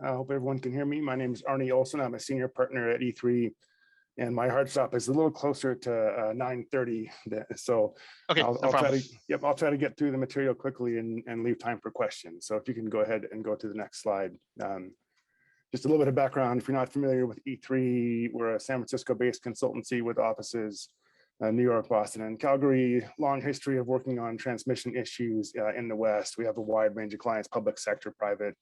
I hope everyone can hear me. My name is Arnie Olsen. I'm a senior partner at E3, and my hard stop is a little closer to 9:30. So Okay, I'll try to I'll try to get through the material quickly and leave time for questions. So if you can go ahead and go to the next slide. Just a little bit of background. If you're not familiar with E3, we're a San Francisco-based consultancy with offices New York, Boston, and Calgary. Long history of working on transmission issues in the West. We have a wide range of clients: public sector, private,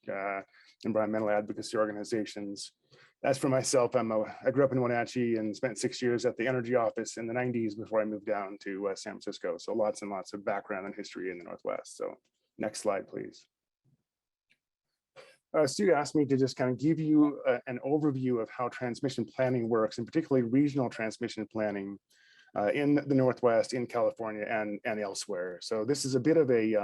environmental advocacy organizations. As for myself, I grew up in Wenatchee and spent 6 years at the energy office in the 90s before I moved down to San Francisco. So lots and lots of background and history in the Northwest. So next slide, please. Stu asked me to just kind of give you an overview of how transmission planning works, and particularly regional transmission planning in the Northwest, in California, and elsewhere. So this is a bit of a,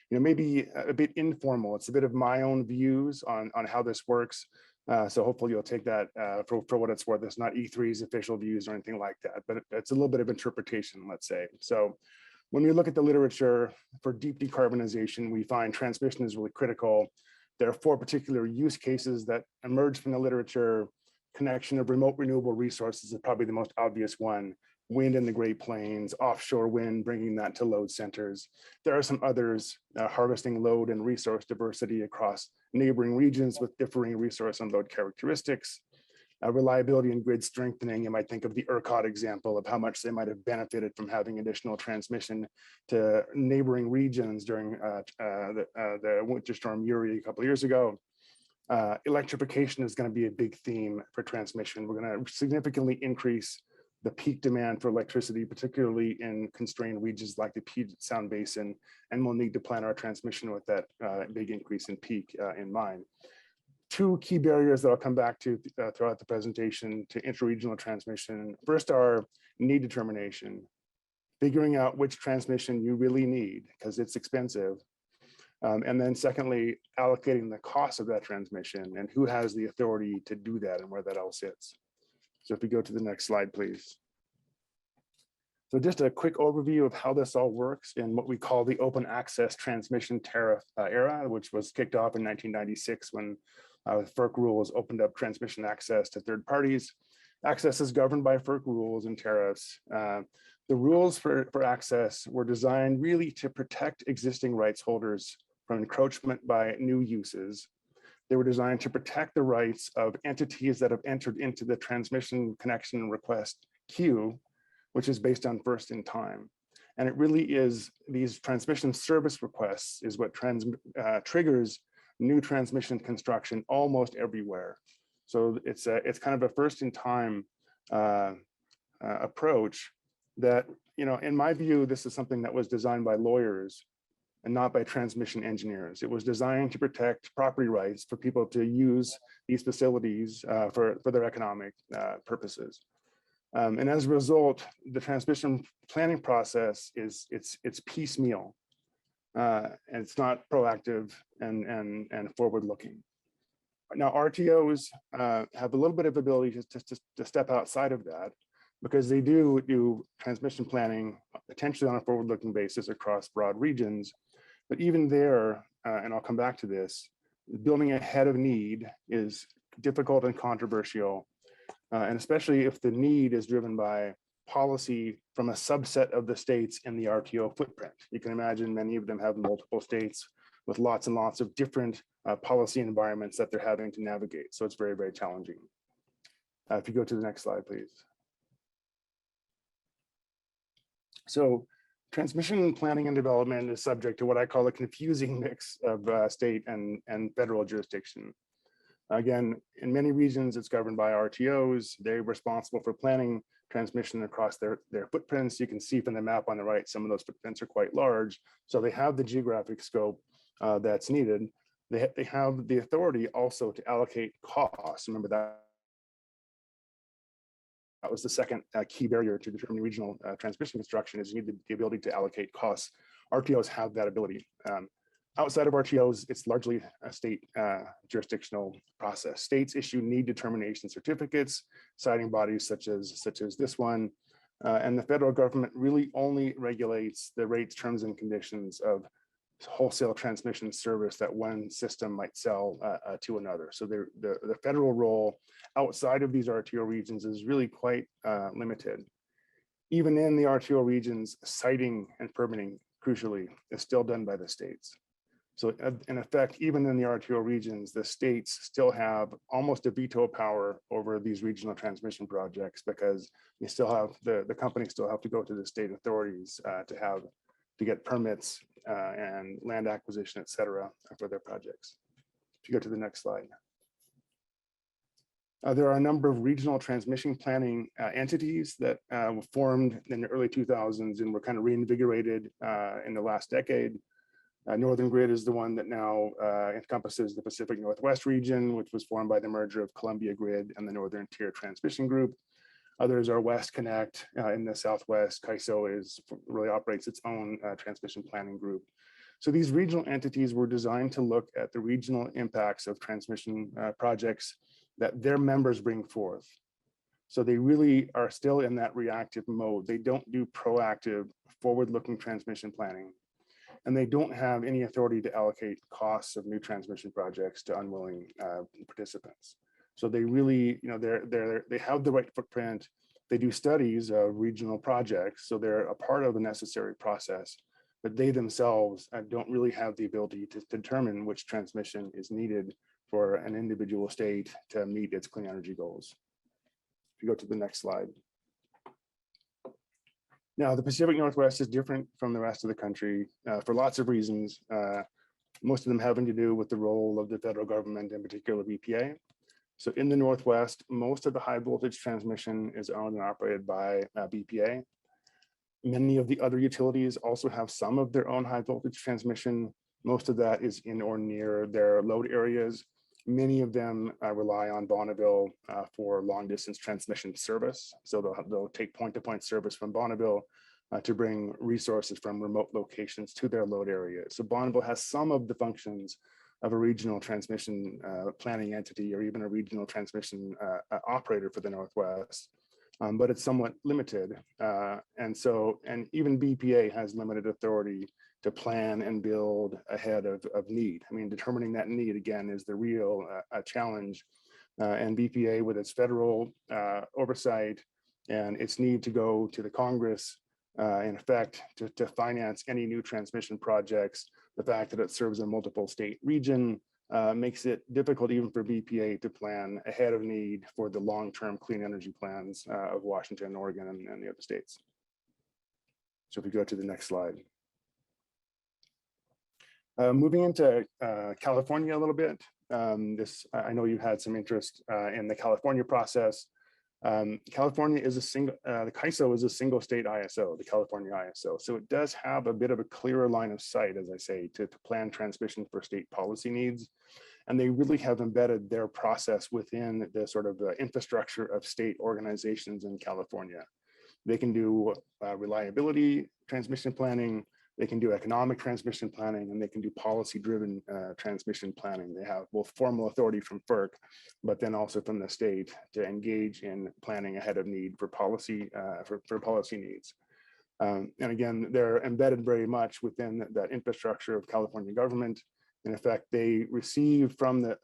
maybe a bit informal. It's a bit of my own views on how this works. So hopefully you'll take that for what it's worth. It's not E3's official views or anything like that, but it's a little bit of interpretation, let's say. So when we look at the literature for deep decarbonization, we find transmission is really critical. There are 4 particular use cases that emerge from the literature. Connection of remote renewable resources is probably the most obvious one. Wind in the Great Plains, offshore wind, bringing that to load centers. There are some others, harvesting load and resource diversity across neighboring regions with differing resource and load characteristics. Reliability and grid strengthening, you might think of the ERCOT example of how much they might have benefited from having additional transmission to neighboring regions during the winter storm Uri a couple of years ago. Electrification is going to be a big theme for transmission. We're going to significantly increase the peak demand for electricity, particularly in constrained regions like the Puget Sound Basin, and we'll need to plan our transmission with that big increase in peak in mind. 2 key barriers that I'll come back to throughout the presentation to interregional transmission. First are need determination, figuring out which transmission you really need because it's expensive. And then secondly, allocating the cost of that transmission and who has the authority to do that and where that all sits. So if we go to the next slide, please. So just a quick overview of how this all works in what we call the open access transmission tariff era, which was kicked off in 1996 when FERC rules opened up transmission access to third parties. Access is governed by FERC rules and tariffs. The rules for access were designed really to protect existing rights holders from encroachment by new uses. They were designed to protect the rights of entities that have entered into the transmission connection request queue, which is based on first in time. And it really is these transmission service requests is what triggers new transmission construction almost everywhere. So it's kind of a first in time approach that, in my view, this is something that was designed by lawyers and not by transmission engineers. It was designed to protect property rights for people to use these facilities for their economic purposes. And as a result, the transmission planning process it's piecemeal. And it's not proactive and forward-looking. Now, RTOs have a little bit of ability to step outside of that because they do transmission planning potentially on a forward-looking basis across broad regions. But even there, and I'll come back to this, building ahead of need is difficult and controversial, and especially if the need is driven by policy from a subset of the states in the RTO footprint. You can imagine many of them have multiple states with lots and lots of different policy environments that they're having to navigate. So it's very, very challenging. If you go to the next slide, please. So transmission planning and development is subject to what I call a confusing mix of state and federal jurisdiction. Again, in many regions, it's governed by RTOs. They're responsible for planning transmission across their footprints. You can see from the map on the right, some of those footprints are quite large. So they have the geographic scope that's needed. They have the authority also to allocate costs. Remember that. That was the second key barrier to determining regional transmission construction is you need the ability to allocate costs. RTOs have that ability. Outside of RTOs, it's largely a state jurisdictional process. States issue need determination certificates, citing bodies such as this one, and the federal government really only regulates the rates, terms, and conditions of wholesale transmission service that one system might sell to another. So the federal role outside of these RTO regions is really quite limited. Even in the RTO regions, siting and permitting, crucially, is still done by the states. So in effect, even in the RTO regions, the states still have almost a veto power over these regional transmission projects, because you still have the companies still have to go to the state authorities to get permits and land acquisition, et cetera, for their projects. If you go to the next slide. There are a number of regional transmission planning entities that were formed in the early 2000s and were kind of reinvigorated in the last decade. Northern Grid is the one that now encompasses the Pacific Northwest region, which was formed by the merger of Columbia Grid and the Northern Tier Transmission Group. Others are West Connect in the Southwest. CAISO really operates its own transmission planning group. So these regional entities were designed to look at the regional impacts of transmission projects that their members bring forth. So they really are still in that reactive mode. They don't do proactive, forward-looking transmission planning. And they don't have any authority to allocate costs of new transmission projects to unwilling participants. So they really, they have the right footprint. They do studies of regional projects, so they're a part of the necessary process, but they themselves don't really have the ability to determine which transmission is needed for an individual state to meet its clean energy goals. If you go to the next slide. Now, the Pacific Northwest is different from the rest of the country for lots of reasons, most of them having to do with the role of the federal government, in particular BPA. So in the Northwest, most of the high voltage transmission is owned and operated by BPA. Many of the other utilities also have some of their own high voltage transmission. Most of that is in or near their load areas. Many of them rely on Bonneville for long distance transmission service. So they'll take point-to-point service from Bonneville to bring resources from remote locations to their load areas. So Bonneville has some of the functions of a regional transmission planning entity, or even a regional transmission operator for the Northwest, but it's somewhat limited. And even BPA has limited authority to plan and build ahead of need. I mean, determining that need, again, is the real challenge. And BPA, with its federal oversight and its need to go to the Congress, in effect, to finance any new transmission projects, the fact that it serves a multiple state region makes it difficult even for BPA to plan ahead of need for the long-term clean energy plans of Washington, Oregon, and the other states. So if we go to the next slide. Moving into California a little bit, I know you've had some interest in the California process. California is the CAISO is a single state ISO, the California ISO. So it does have a bit of a clearer line of sight, as I say, to plan transmission for state policy needs. And they really have embedded their process within the sort of infrastructure of state organizations in California. They can do reliability transmission planning, they can do economic transmission planning, and they can do policy-driven transmission planning. They have both formal authority from FERC, but then also from the state to engage in planning ahead of need for policy policy needs. And again, they're embedded very much within that infrastructure of California government. In effect, they receive from the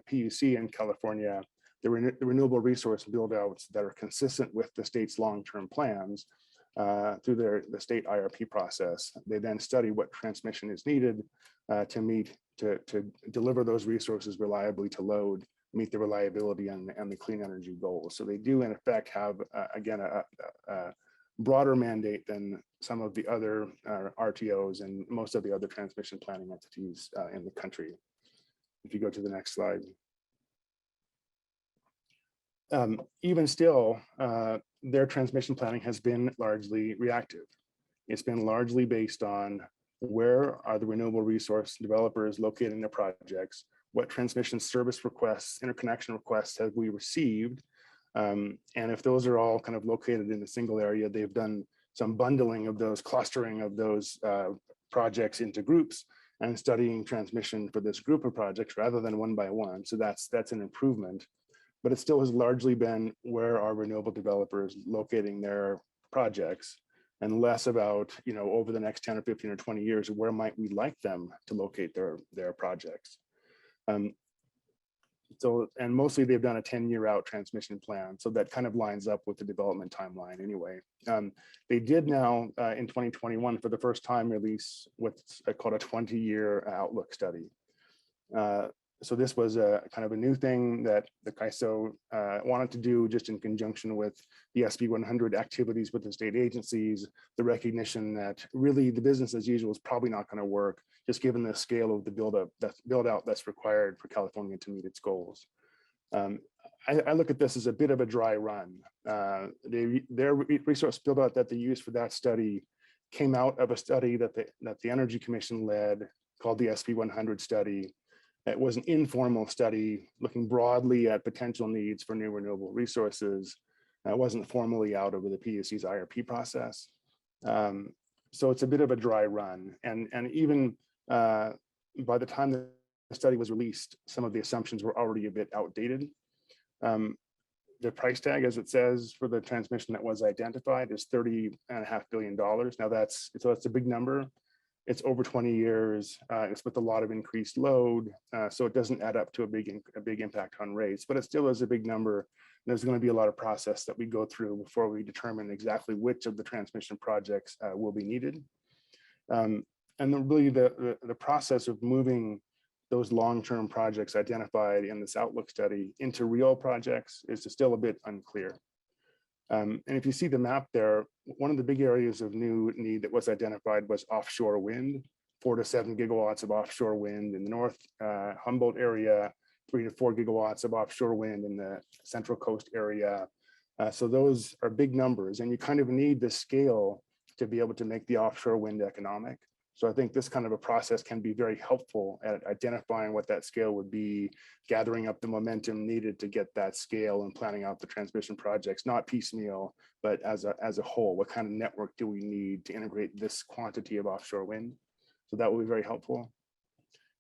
PUC in California the renewable resource build-outs that are consistent with the state's long-term plans. Through the state IRP process. They then study what transmission is needed to deliver those resources reliably to load, meet the reliability and the clean energy goals. So they do in effect have, again, a broader mandate than some of the other RTOs and most of the other transmission planning entities in the country. If you go to the next slide. Even still, their transmission planning has been largely reactive. It's been largely based on where are the renewable resource developers locating their projects, what transmission service requests, interconnection requests have we received, and if those are all kind of located in a single area, they've done some bundling of those, clustering of those projects into groups and studying transmission for this group of projects rather than one by one. So that's an improvement. But it still has largely been where are renewable developers locating their projects. and less about, over the next 10 or 15 or 20 years, where might we like them to locate their projects. And mostly they've done a 10-year out transmission plan. So that kind of lines up with the development timeline anyway. They did now in 2021, for the first time, release what's called a 20-year outlook study. So this was a kind of a new thing that the CAISO wanted to do, just in conjunction with the SB 100 activities with the state agencies, the recognition that really the business as usual is probably not going to work, just given the scale of the build out that's required for California to meet its goals. I look at this as a bit of a dry run. Their resource build out that they used for that study came out of a study that the Energy Commission led, called the SB 100 study. It was an informal study looking broadly at potential needs for new renewable resources. It wasn't formally out over the PUC's IRP process. So it's a bit of a dry run. And even by the time the study was released, some of the assumptions were already a bit outdated. The price tag, as it says, for the transmission that was identified is $30.5 billion. Now that's a big number. It's over 20 years. It's with a lot of increased load, so it doesn't add up to a big impact on rates, but it still is a big number. There's going to be a lot of process that we go through before we determine exactly which of the transmission projects will be needed. And really the process of moving those long-term projects identified in this outlook study into real projects is still a bit unclear. And if you see the map there, one of the big areas of new need that was identified was offshore wind, 4 to 7 gigawatts of offshore wind in the North Humboldt area, 3 to 4 gigawatts of offshore wind in the Central Coast area. So those are big numbers, and you kind of need the scale to be able to make the offshore wind economic. So I think this kind of a process can be very helpful at identifying what that scale would be, gathering up the momentum needed to get that scale, and planning out the transmission projects, not piecemeal, but as a whole. What kind of network do we need to integrate this quantity of offshore wind? So that will be very helpful.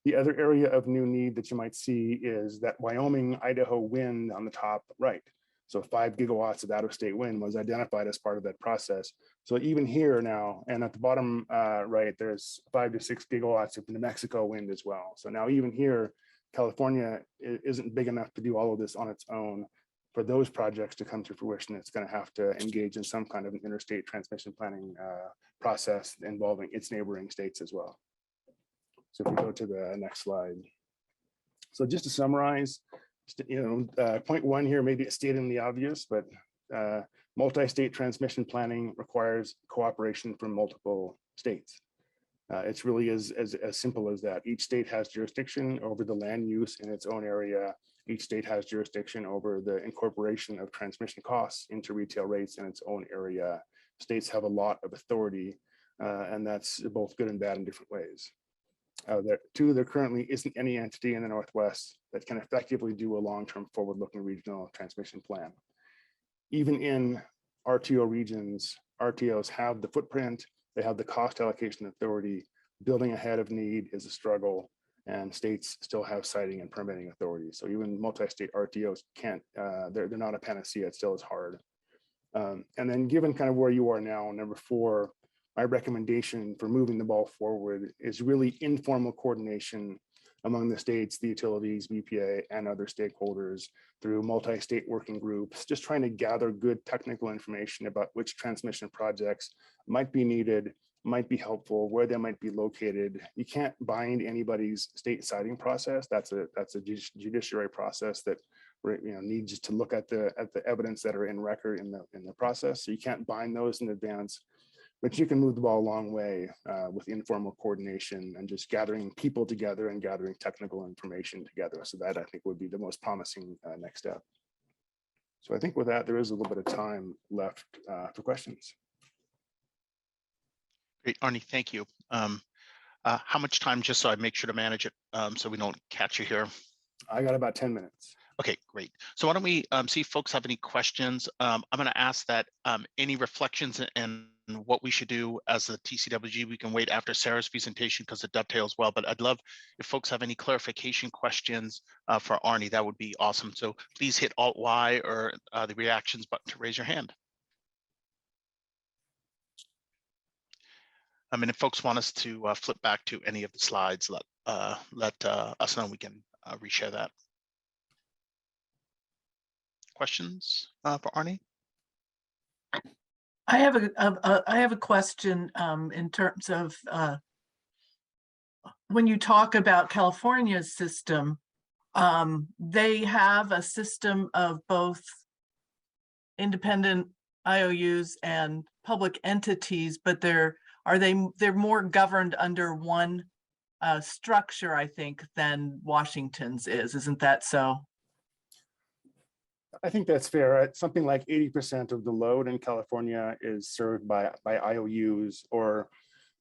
The other area of new need that you might see is that Wyoming, Idaho wind on the top right. So 5 gigawatts of out-of-state wind was identified as part of that process. So even here now, and at the bottom right, there's 5 to 6 gigawatts of New Mexico wind as well. So now even here, California isn't big enough to do all of this on its own. For those projects to come to fruition, it's going to have to engage in some kind of an interstate transmission planning process involving its neighboring states as well. So if we go to the next slide. So just to summarize, point one here, maybe it's stating the obvious, but multi-state transmission planning requires cooperation from multiple states. It's really as simple as that. Each state has jurisdiction over the land use in its own area. Each state has jurisdiction over the incorporation of transmission costs into retail rates in its own area. States have a lot of authority, and that's both good and bad in different ways. There currently isn't any entity in the Northwest that can effectively do a long-term forward-looking regional transmission plan. Even in RTO regions, RTOs have the footprint, they have the cost allocation authority. Building ahead of need is a struggle, and states still have siting and permitting authority. So even multi-state RTOs can't, they're not a panacea, it still is hard. And then given kind of where you are now, number 4, my recommendation for moving the ball forward is really informal coordination among the states, the utilities, BPA, and other stakeholders through multi-state working groups, just trying to gather good technical information about which transmission projects might be needed, might be helpful, where they might be located. You can't bind anybody's state siting process. That's a judiciary process that needs to look at the evidence that are in record in the process. So you can't bind those in advance. But you can move the ball a long way with informal coordination and just gathering people together and gathering technical information together. So that I think would be the most promising next step. So I think with that, there is a little bit of time left for questions. Great, Arnie, thank you. How much time, just so I make sure to manage it so we don't catch you here? I got about 10 minutes. Okay, great. So why don't we see if folks have any questions. I'm going to ask that any reflections and what we should do as the TCWG, we can wait after Sarah's presentation because it dovetails well, but I'd love if folks have any clarification questions for Arnie, that would be awesome. So please hit Alt-Y or the reactions button to raise your hand. I mean, if folks want us to flip back to any of the slides, let us know. We can reshare that. Questions for Arnie? I have a question in terms of when you talk about California's system, they have a system of both independent IOUs and public entities, but they're more governed under one structure, I think, than Washington's is. Isn't that so? I think that's fair. Something like 80% of the load in California is served by IOUs or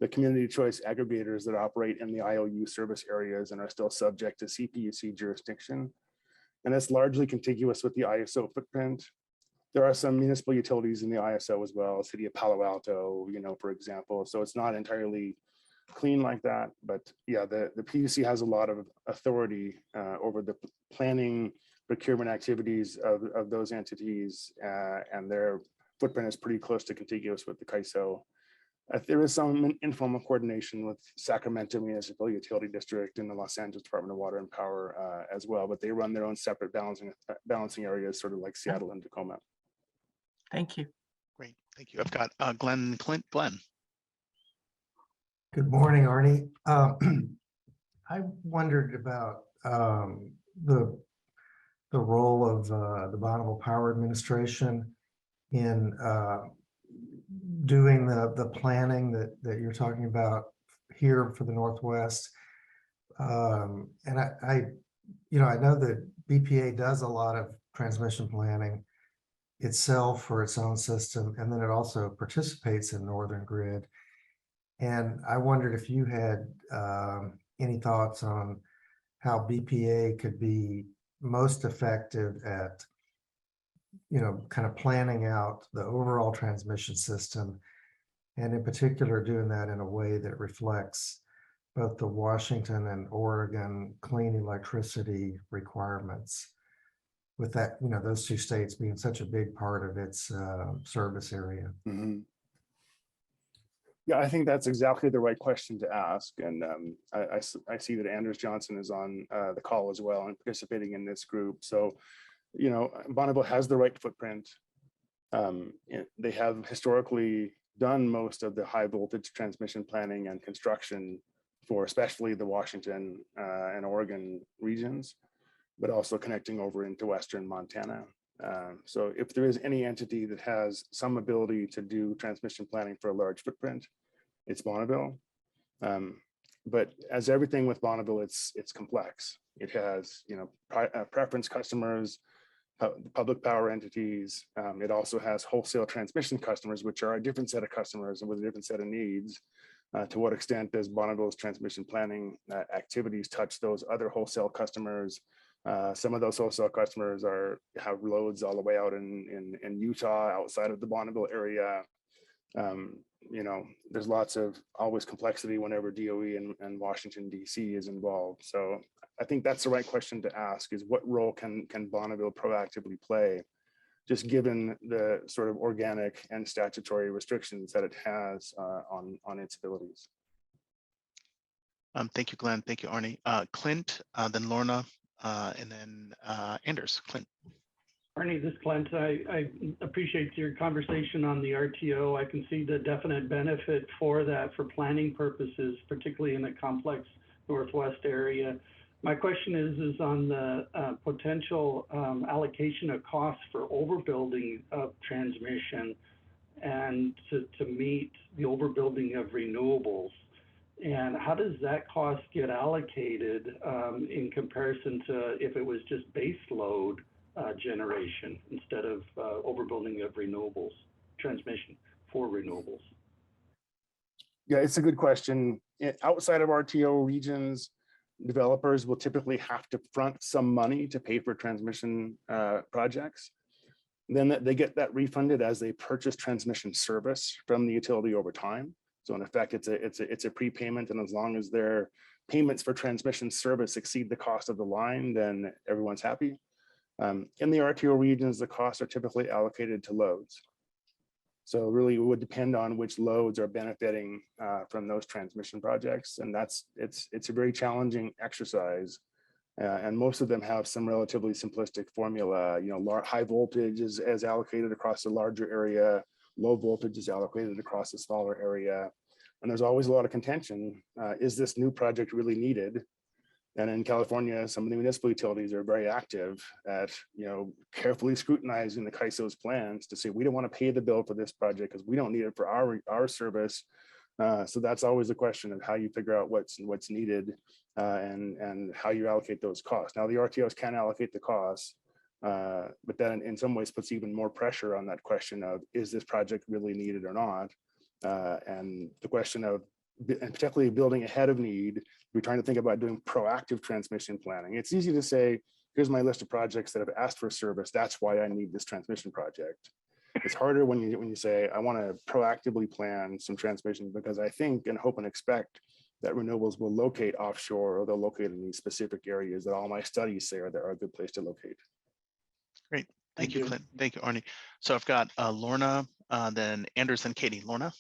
the community choice aggregators that operate in the IOU service areas and are still subject to CPUC jurisdiction. And it's largely contiguous with the ISO footprint. There are some municipal utilities in the ISO as well, City of Palo Alto, for example. So it's not entirely clean like that, but yeah, the PUC has a lot of authority over the planning, procurement activities of those entities, and their footprint is pretty close to contiguous with the CAISO. There is some informal coordination with Sacramento Municipal Utility District and the Los Angeles Department of Water and Power as well, but they run their own separate balancing areas, sort of like Seattle and Tacoma. Thank you. Great, thank you. I've got Glenn Clint. Glenn. Good morning, Arnie. I wondered about the role of the Bonneville Power Administration in doing the planning that you're talking about here for the Northwest. And I know that BPA does a lot of transmission planning itself for its own system, and then it also participates in Northern Grid. And I wondered if you had any thoughts on how BPA could be most effective at, kind of planning out the overall transmission system, and in particular doing that in a way that reflects both the Washington and Oregon clean electricity requirements, with that, those two states being such a big part of its service area. Mm-hmm. Yeah, I think that's exactly the right question to ask. And I see that Anders Johnson is on the call as well and participating in this group. So, Bonneville has the right footprint. They have historically done most of the high voltage transmission planning and construction for especially the Washington and Oregon regions, but also connecting over into Western Montana. So if there is any entity that has some ability to do transmission planning for a large footprint, it's Bonneville. But as everything with Bonneville, it's complex. It has, preference customers, public power entities. It also has wholesale transmission customers, which are a different set of customers and with a different set of needs. To what extent does Bonneville's transmission planning activities touch those other wholesale customers? Some of those wholesale customers have loads all the way out in Utah, outside of the Bonneville area. There's lots of always complexity whenever DOE and Washington, DC is involved. So I think that's the right question to ask, is what role can Bonneville proactively play, just given the sort of organic and statutory restrictions that it has on its abilities. Thank you, Glenn. Thank you, Arnie. Clint, then Lorna, and then Anders. Clint. Arnie, this is Clint. I appreciate your conversation on the RTO. I can see the definite benefit for that for planning purposes, particularly in a complex Northwest area. My question is on the potential allocation of costs for overbuilding of transmission and to meet the overbuilding of renewables. And how does that cost get allocated in comparison to if it was just base load generation instead of overbuilding of renewables, transmission for renewables? Yeah, it's a good question. Outside of RTO regions, developers will typically have to front some money to pay for transmission projects. Then they get that refunded as they purchase transmission service from the utility over time. So in effect, it's a prepayment, and as long as their payments for transmission service exceed the cost of the line, then everyone's happy. In the RTO regions, the costs are typically allocated to loads. So really it would depend on which loads are benefiting from those transmission projects. And it's a very challenging exercise. And most of them have some relatively simplistic formula. High voltage is allocated across a larger area, low voltage is allocated across a smaller area. And there's always a lot of contention. Is this new project really needed? And in California, some of the municipal utilities are very active at, carefully scrutinizing the CAISO's plans to say, we don't want to pay the bill for this project because we don't need it for our service. So that's always the question of how you figure out what's needed and how you allocate those costs. Now the RTOs can allocate the costs, but then in some ways puts even more pressure on that question of, is this project really needed or not? And the question of, and particularly building ahead of need, we're trying to think about doing proactive transmission planning. It's easy to say, here's my list of projects that have asked for service. That's why I need this transmission project. It's harder when you say, I want to proactively plan some transmission, because I think and hope and expect that renewables will locate offshore, or they'll locate in these specific areas that all my studies say are a good place to locate. Great. Thank you, Clint. Thank you, Arnie. So I've got Lorna, then Anders, and Katie. Lorna?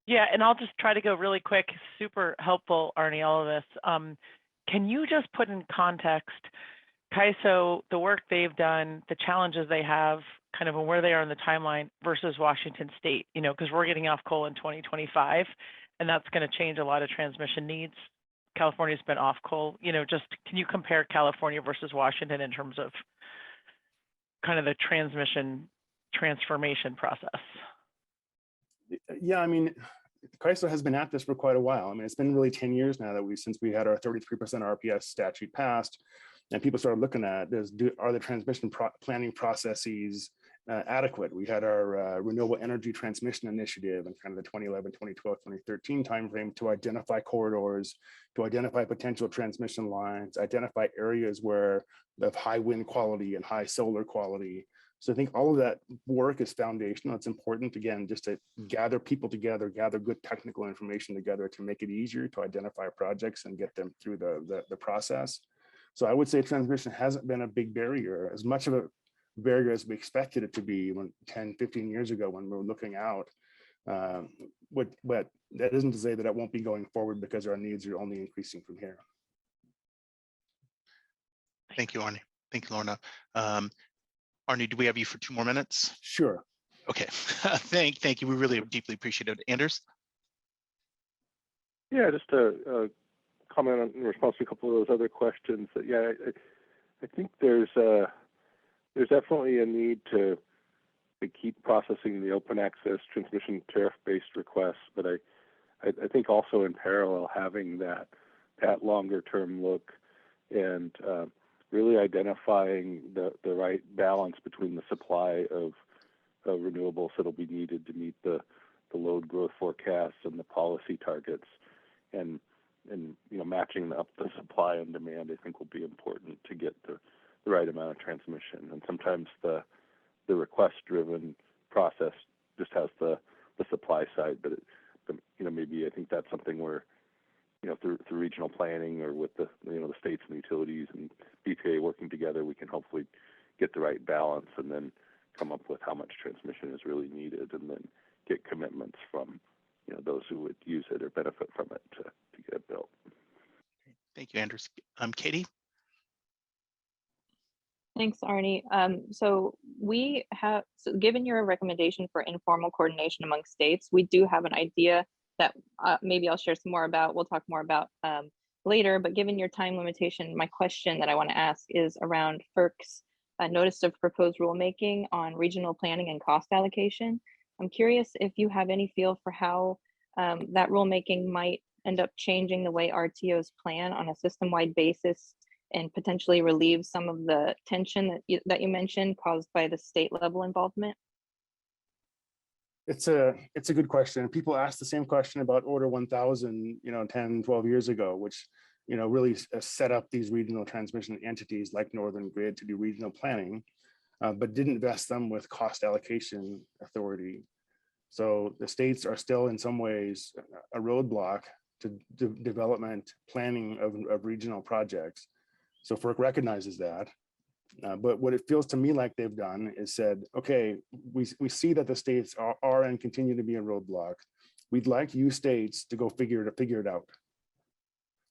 Yeah, and I'll just try to go really quick. Super helpful, Arnie, all of this. Can you just put in context, CAISO, the work they've done, the challenges they have, kind of where they are in the timeline versus Washington State, because we're getting off coal in 2025, and that's going to change a lot of transmission needs. California's been off coal, just can you compare California versus Washington in terms of kind of the transformation process? Yeah, I mean, CAISO has been at this for quite a while. I mean, it's been really 10 years now since we had our 33% RPS statute passed, and people started looking at are the transmission planning processes adequate? We had our renewable energy transmission initiative in kind of the 2011, 2012, 2013 timeframe to identify corridors, to identify potential transmission lines, identify areas where of high wind quality and high solar quality. So I think all of that work is foundational. It's important, again, just to gather people together, gather good technical information together to make it easier to identify projects and get them through the process. So I would say transmission hasn't been a big barrier, as much of a barrier as we expected it to be 10, 15 years ago when we were looking out. But that isn't to say that it won't be going forward, because our needs are only increasing from here. Thank you, Arnie. Thank you, Lorna. Arnie, do we have you for 2 more minutes? Sure. Okay. Thank you. We really deeply appreciate it. Anders? Yeah, just a comment in response to a couple of those other questions. Yeah, I think there's definitely a need to keep processing the open access transmission tariff-based requests, but I think also in parallel having that longer term look and really identifying the right balance between the supply of renewables that'll be needed to meet the load growth forecasts and the policy targets, and matching up the supply and demand, I think will be important to get the right amount of transmission. And sometimes the request-driven process just has the supply side, but maybe I think that's something where through regional planning or with the states and the utilities and BPA working together, we can hopefully get the right balance and then come up with how much transmission is really needed, and then get commitments from those who would use it or benefit from it to get it built. Thank you, Anders. Katie? Thanks, Arnie. So given your recommendation for informal coordination among states, we do have an idea that maybe I'll share some more about, we'll talk more about later, but given your time limitation, my question that I want to ask is around FERC's notice of proposed rulemaking on regional planning and cost allocation. I'm curious if you have any feel for how that rulemaking might end up changing the way RTOs plan on a system-wide basis and potentially relieve some of the tension that you mentioned caused by the state level involvement? It's a good question. People ask the same question about Order 1000, 10, 12 years ago, which, really set up these regional transmission entities like Northern Grid to do regional planning, but didn't vest them with cost allocation authority. So the states are still in some ways a roadblock to development planning of regional projects. So FERC recognizes that. But what it feels to me like they've done is said, okay, we see that the states are and continue to be a roadblock. We'd like you states to go figure it out.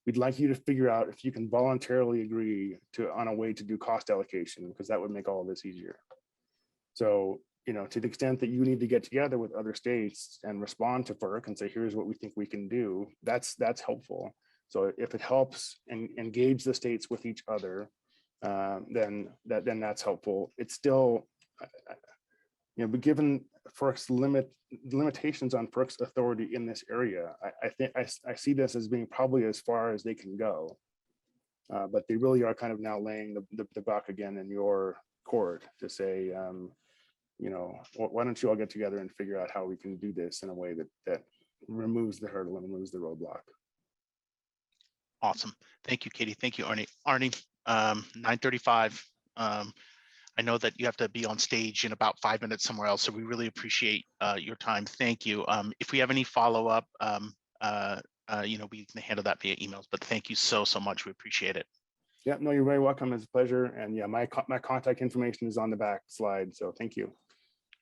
We'd like you to figure out if you can voluntarily agree on a way to do cost allocation, because that would make all of this easier. So, you know, to the extent that you need to get together with other states and respond to FERC and say, here's what we think we can do, that's helpful. So if it helps and engage the states with each other, then that's helpful. It's still, you know, but given FERC's limitations on FERC's authority in this area, I think I see this as being probably as far as they can go. But they really are kind of now laying the buck again in your court to say, you know, why don't you all get together and figure out how we can do this in a way that removes the hurdle and removes the roadblock. Awesome. Thank you, Katie. Thank you, Arnie. Arnie, 9:35. I know that you have to be on stage in about 5 minutes somewhere else, so we really appreciate your time. Thank you. If we have any follow-up, you know, we can handle that via emails, but thank you so much. We appreciate it. Yeah, no, you're very welcome. It's a pleasure. And yeah, my contact information is on the back slide. So thank you.